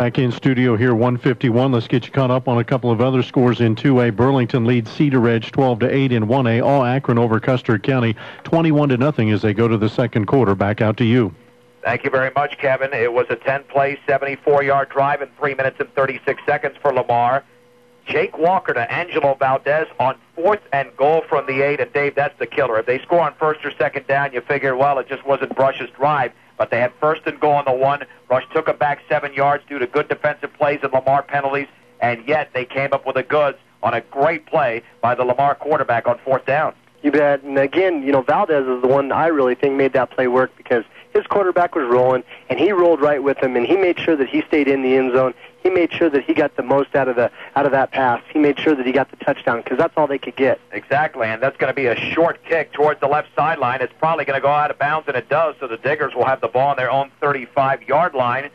Back in studio here, 151. Let's get you caught up on a couple of other scores in 2A. Burlington leads Cedar Edge 12-8 in 1A. All Akron over Custer County 21-0 as they go to the second quarter. Back out to you. Thank you very much, Kevin. It was a 10-play, 74-yard drive in 3 minutes and 36 seconds for Lamar. Jake Walker to Angelo Valdez on 4th and goal from the 8. And, Dave, that's the killer. If they score on first or second down, you figure, well, it just wasn't Brush's drive. But they had 1st and goal on the 1. Brush took them back 7 yards due to good defensive plays and Lamar penalties. And yet they came up with the goods on a great play by the Lamar quarterback on 4th down. You bet. And, again, Valdez is the one I really think made that play work because his quarterback was rolling, and he rolled right with him, and he made sure that he stayed in the end zone. He made sure that he got the most out of that pass. He made sure that he got the touchdown because that's all they could get. Exactly, and that's going to be a short kick towards the left sideline. It's probably going to go out of bounds, and it does, so the Diggers will have the ball on their own 35-yard line,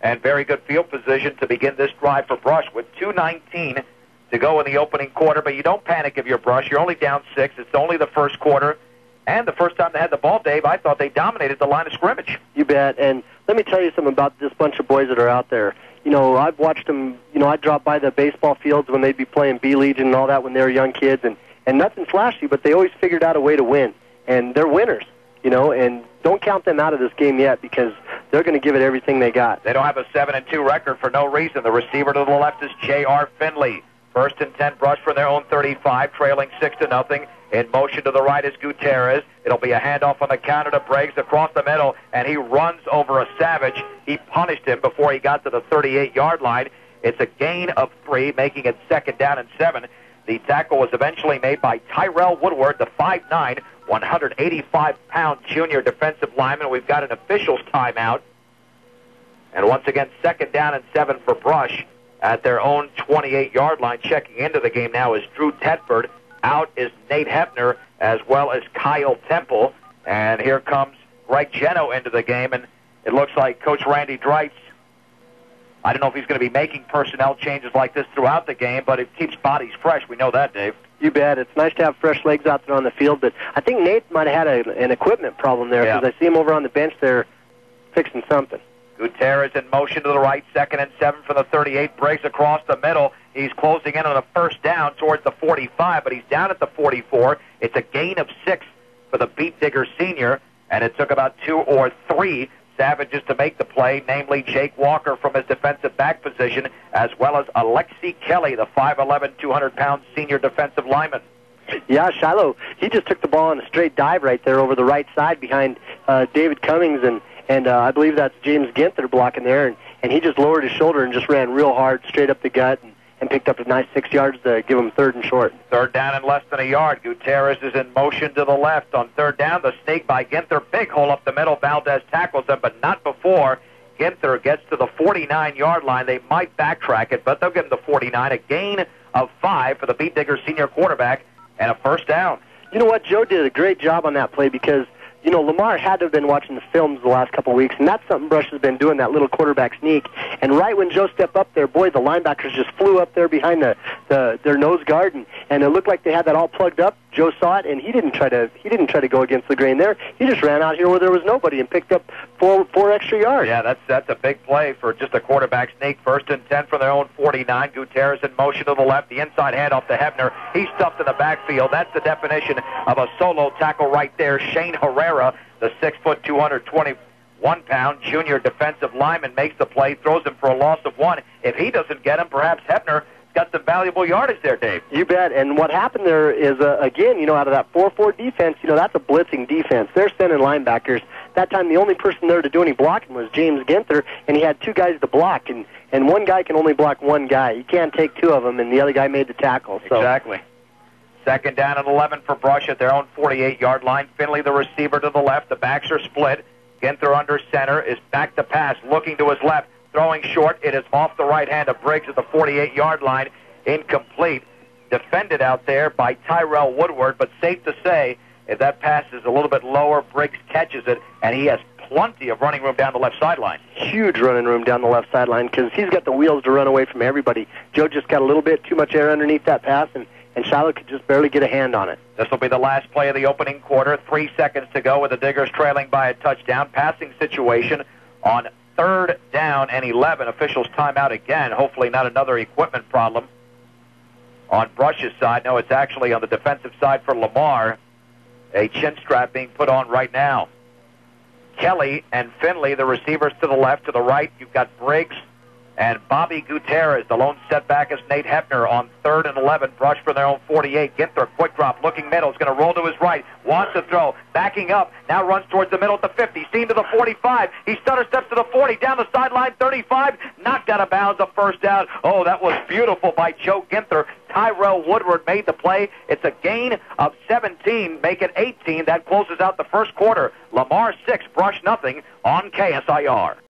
and very good field position to begin this drive for Brush with 2:19 to go in the opening quarter. But you don't panic if you're Brush. You're only down 6. It's only the first quarter. And the first time they had the ball, Dave, I thought they dominated the line of scrimmage. You bet. And let me tell you something about this bunch of boys that are out there. I've watched them, I dropped by the baseball fields when they'd be playing B-Legion and all that when they were young kids, and nothing flashy, but they always figured out a way to win. And they're winners, and don't count them out of this game yet because they're going to give it everything they got. They don't have a 7-2 record for no reason. The receiver to the left is J.R. Finley. 1st and 10, Brush from their own 35, trailing 6-0. In motion to the right is Gutierrez. It'll be a handoff on the counter to Briggs across the middle, and he runs over a Savage. He punished him before he got to the 38-yard line. It's a gain of 3, making it 2nd down and 7. The tackle was eventually made by Tyrell Woodward, the 5'9", 185-pound junior defensive lineman. We've got an official's timeout. And once again, 2nd down and 7 for Brush at their own 28-yard line. Checking into the game now is Drew Tedford. Out is Nate Hebner as well as Kyle Temple. And here comes Greg Geno into the game. And it looks like Coach Randy Dreitz, I don't know if he's going to be making personnel changes like this throughout the game, but it keeps bodies fresh. We know that, Dave. You bet. It's nice to have fresh legs out there on the field. But I think Nate might have had an equipment problem there because I see him over on the bench there fixing something. Gutierrez in motion to the right, 2nd and 7 for the 38. Breaks across the middle. He's closing in on a 1st down towards the 45, but he's down at the 44. It's a gain of 6 for the Beat Digger senior, and it took about 2 or 3 Savages to make the play, namely Jake Walker from his defensive back position, as well as Alexi Kelly, the 5'11", 200-pound senior defensive lineman. Yeah, Shiloh, he just took the ball on a straight dive right there over the right side behind David Cummings, and I believe that's James Ginther blocking there, and he just lowered his shoulder and just ran real hard straight up the gut and picked up a nice 6 yards to give him 3rd and short. 3rd down and less than a yard. Gutierrez is in motion to the left. On 3rd down, the sneak by Ginther. Big hole up the middle. Valdez tackles him, but not before Ginther gets to the 49-yard line. They might backtrack it, but they'll give him the 49. A gain of 5 for the Beat Digger senior quarterback and a 1st down. You know what? Joe did a great job on that play because Lamar had to have been watching the films the last couple of weeks, and that's something Brush has been doing, that little quarterback sneak. And right when Joe stepped up there, boy, the linebackers just flew up there behind their nose guard, and it looked like they had that all plugged up. Joe saw it, and he didn't try to go against the grain there. He just ran out here where there was nobody and picked up four extra yards. Yeah, that's a big play for just a quarterback sneak. 1st and 10 from their own 49. Gutierrez in motion to the left. The inside handoff to Hebner. He's stuffed in the backfield. That's the definition of a solo tackle right there. Shane Herrera, the 6', 221-pound junior defensive lineman, makes the play, throws him for a loss of 1. If he doesn't get him, perhaps Hebner got some valuable yardage there, Dave. You bet. And what happened there is, again, out of that 4-4 defense, that's a blitzing defense. They're sending linebackers. That time the only person there to do any blocking was James Ginther, and he had 2 guys to block. And one guy can only block one guy. You can't take 2 of them, and the other guy made the tackle. So. Exactly. 2nd down and 11 for Brush at their own 48-yard line. Finley, the receiver, to the left. The backs are split. Ginther under center is back to pass, looking to his left. Throwing short, it is off the right hand of Briggs at the 48-yard line. Incomplete. Defended out there by Tyrell Woodward, but safe to say, if that pass is a little bit lower, Briggs catches it, and he has plenty of running room down the left sideline. Huge running room down the left sideline because he's got the wheels to run away from everybody. Joe just got a little bit too much air underneath that pass, and Shiloh could just barely get a hand on it. This will be the last play of the opening quarter. 3 seconds to go with the Diggers trailing by a touchdown. Passing situation on 3rd down and 11. Officials timeout again. Hopefully not another equipment problem on Brush's side. No, it's actually on the defensive side for Lamar. A chin strap being put on right now. Kelly and Finley, the receivers to the left. To the right, you've got Briggs and Bobby Gutierrez. The lone setback is Nate Hepner on 3rd and 11. Brush for their own 48. Ginther, quick drop, looking middle. Is going to roll to his right. Wants to throw. Backing up. Now runs towards the middle at the 50. Seen to the 45. He stutter steps to the 40. Down the sideline, 35. Knocked out of bounds, a first down. Oh, that was beautiful by Joe Ginther. Tyrell Woodward made the play. It's a gain of 17. Make it 18. That closes out the first quarter. Lamar 6, Brush nothing on KSIR.